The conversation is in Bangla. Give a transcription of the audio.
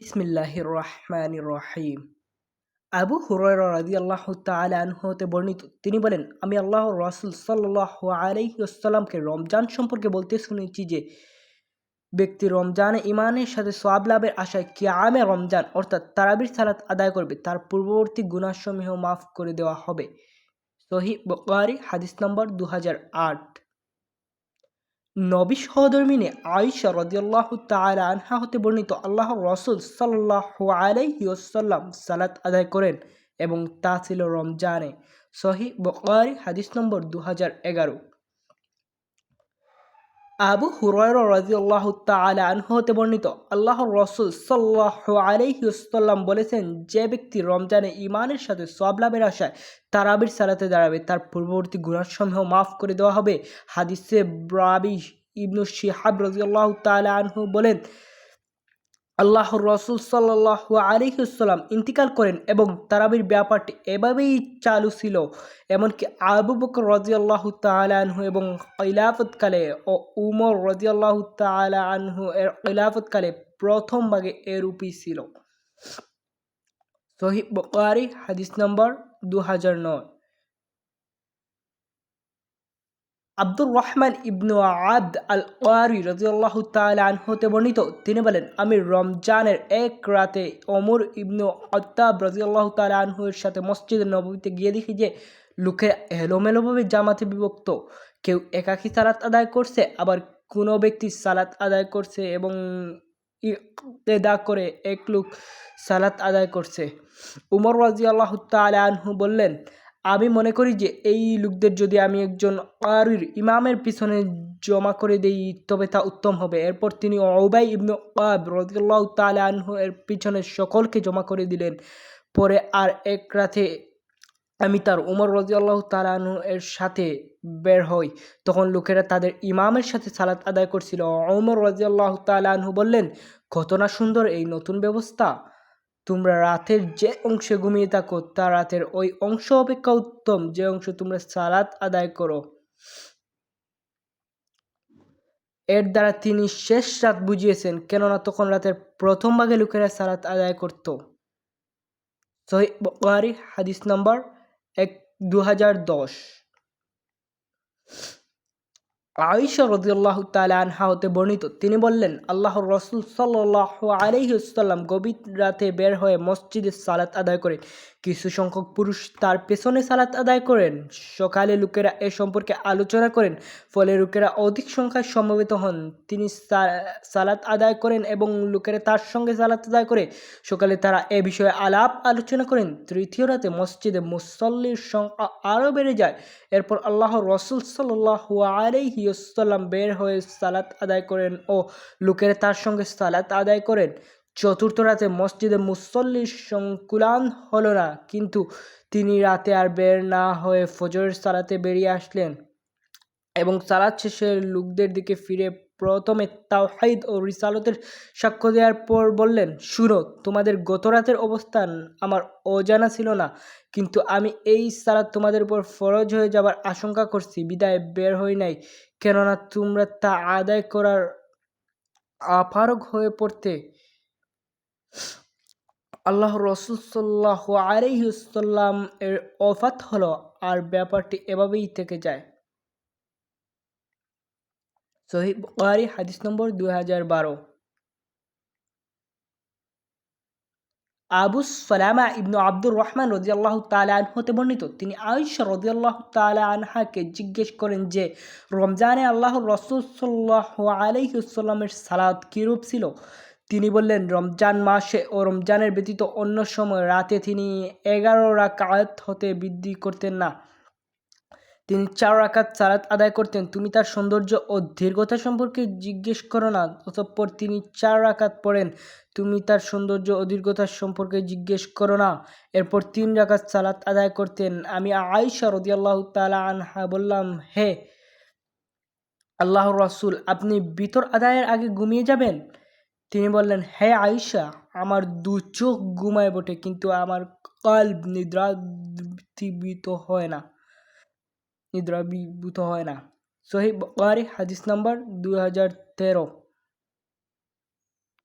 বিসমিল্লাহির রহমানির রহিম। আবু হুরায়রা রাদিয়াল্লাহু তাআলা আনহু হতে বর্ণিত, তিনি বলেন, আমি আল্লাহর রাসূল সাল্লাল্লাহু আলাইহি ওয়াসাল্লামকে রমজান সম্পর্কে বলতে শুনেছি যে, ব্যক্তি রমজানে ঈমানের সাথে সওয়াব লাভের আশায় কিয়ামে রমজান অর্থাৎ তারাবির সালাত আদায় করবে, তার পূর্ববর্তী গুনাহসমূহ মাফ করে দেওয়া হবে। সহিহ বুখারী হাদিস নম্বর 2008। নবী সহধর্মিণী আয়েশা রাদিয়াল্লাহু তাআলা আনহা হতে বর্ণিত, আল্লাহর রাসূল সাল্লাল্লাহু আলাইহি ওয়াসাল্লাম সালাত আদায় করেন এবং তা ছিল রমজানে। সহিহ বুখারী হাদিস নম্বর 2011। আবু হুরায়রা রাদিয়াল্লাহু তাআলা আনহু হতে বর্ণিত, আল্লাহর রাসূল সাল্লাল্লাহু আলাইহি ওয়াসাল্লাম বলেছেন, যে ব্যক্তি রমজানে ঈমানের সাথে সওয়াব লাভের আশায় তারাবির সালাতে দাঁড়াবে, তার পূর্ববর্তী গুনাহসমূহ মাফ করে দেওয়া হবে। হাদিসে রাবী ইবনু শিহাব রাদিয়াল্লাহু তাআলা আনহু বলেন, আল্লাহর রাসূল সাল্লাল্লাহু আলাইহি ওয়াসাল্লাম ইন্তিকাল করেন এবং তারাবির ব্যাপারটি এভাবেই চালু ছিল। এমনকি আবু বকর রাদিয়াল্লাহু তাআলা আনহু এবং খিলাফতকালে ও উমর রাদিয়াল্লাহু তাআলা আনহু এর খিলাফতকালে প্রথম ভাগে এরূপই ছিল। সহিহ বুখারী হাদিস নম্বর 2009। আব্দুর রহমান ইবনু আবদ আল কারি রাদিয়াল্লাহু তাআলা আনহু হতে বর্ণিত, তিনি বলেন, আমি রমজানের এক রাতে ওমর ইবনু খাত্তাব রাদিয়াল্লাহু তাআলা আনহু এর সাথে মসজিদে নববীতে গিয়ে দেখি যে লোকেরা এলোমেলোভাবে জামাতে বিভক্ত। কেউ একাকী সালাত আদায় করছে, আবার কোনো ব্যক্তি সালাত আদায় করছে এবং ইক্তেদা করে এক লোক সালাত আদায় করছে। উমর রাদিয়াল্লাহু তাআলা আনহু বললেন, আমি মনে করি যে এই লোকদের যদি আমি একজন কারির ইমামের পিছনে জমা করে দেই তবে তা উত্তম হবে। এরপর তিনি উবাই ইবনু কাব রাদিয়াল্লাহু তাআলা আনহু এর পিছনে সকলকে জমা করে দিলেন। পরে আর এক রাতে আমি তার উমর রাদিয়াল্লাহু তাআলা আনহু এর সাথে বের হই। তখন লোকেরা তাদের ইমামের সাথে সালাত আদায় করছিল। উমর রাদিয়াল্লাহু তাআলা আনহু বললেন, কত না সুন্দর এই নতুন ব্যবস্থা! তোমরা রাতের যে অংশে ঘুমিয়ে থাকো তা রাতের ওই অংশ অপেক্ষা উত্তম যে অংশ তোমরা সালাত আদায় করো। এর দ্বারা তিনি শেষ রাত বুঝিয়েছেন, কেননা তখন রাতের প্রথম ভাগে লোকেরা সালাত আদায় করত। সহিহ বুখারী হাদিস নম্বর 2010। আয়েশা রাদিয়াল্লাহু তাআলা আনহা হতে বর্ণিত, তিনি বললেন, আল্লাহর রাসূল সাল্লাল্লাহু আলাইহি ওয়াসাল্লাম গভীর রাতে বের হয়ে মসজিদে সালাত আদায় করেন। কিছু সংখ্যক পুরুষ তার পেছনে সালাত আদায় করেন। সকালে লোকেরা এ সম্পর্কে আলোচনা করেন, ফলে লোকেরা অধিক সংখ্যায় সমবেত হন। তিনি সালাত আদায় করেন এবং লোকেরা তার সঙ্গে সালাত আদায় করে। সকালে তারা এ বিষয়ে আলাপ আলোচনা করেন। তৃতীয় রাতে মসজিদে মুসল্লির সংখ্যা আরও বেড়ে যায়। এরপর আল্লাহর রাসূল সাল্লাল্লাহু আলাইহি ওয়াসাল্লাম বের হয়ে সালাত আদায় করেন ও লোকেরা তার সঙ্গে সালাত আদায় করেন। চতুর্থ রাতে মসজিদে মুসল্লির সংকুলান হলো না, কিন্তু তিনি রাতে আর বের না হয়ে ফজরের সালাতে বেরিয়ে আসলেন এবং সালাত শেষে লোকদের দিকে ফিরে প্রথমে তাওহীদ ও রিসালতের সাক্ষ্য দেওয়ার পর বললেন, শুনো, তোমাদের গত রাতের অবস্থান আমার অজানা ছিল না, কিন্তু আমি এই সালাত তোমাদের উপর ফরজ হয়ে যাবার আশঙ্কা করছি, বিধায় বের হই নাই, কেননা তোমরা তা আদায় করার অপারগ হয়ে পড়তে। আল্লাহর রাসূল সাল্লাল্লাহু আলাইহি ওয়াসাল্লাম এর ওফাত হলো আর ব্যাপারটি এভাবেই থেকে যায়। সহিহ বুখারী হাদিস নম্বর 2012। আবু সালামা ইবনু আব্দুর রহমান রাদিয়াল্লাহু তাআলা আনহু হতে বর্ণিত, তিনি আয়েশা রাদিয়াল্লাহু তাআলা আনহাকে জিজ্ঞেস করেন যে, রমজানে আল্লাহর রাসূল সাল্লাল্লাহু আলাইহি ওয়াসাল্লামের সালাত কিরূপ ছিল? তিনি বললেন, রমজান মাসে ও রমজানের ব্যতীত অন্য সময় রাতে তিনি 11 রাকাত হতে বৃদ্ধি করতেন না। তিনি 4 রাকাত সালাত আদায় করতেন। তুমি তার সৌন্দর্য ও দীর্ঘতা সম্পর্কে জিজ্ঞেস করো না। অতঃপর তিনি 4 রাকাত পড়েন। তুমি তার সৌন্দর্য ও দীর্ঘতা সম্পর্কে জিজ্ঞেস করো না। এরপর 3 রাকাত সালাত আদায় করতেন। আমি আয়েশা রাদিয়াল্লাহু তাআলা আনহা বললাম, হে আল্লাহর রাসূল, আপনি বিতর আদায়ের আগে ঘুমিয়ে যাবেন? তিনি বললেন, হে আয়েশা, আমার 2 চোখ ঘুমায় বটে, কিন্তু আমার কল্ব নিদ্রাভিভূত হয় না। সহিহ বুখারী হাদিস নাম্বার 2013।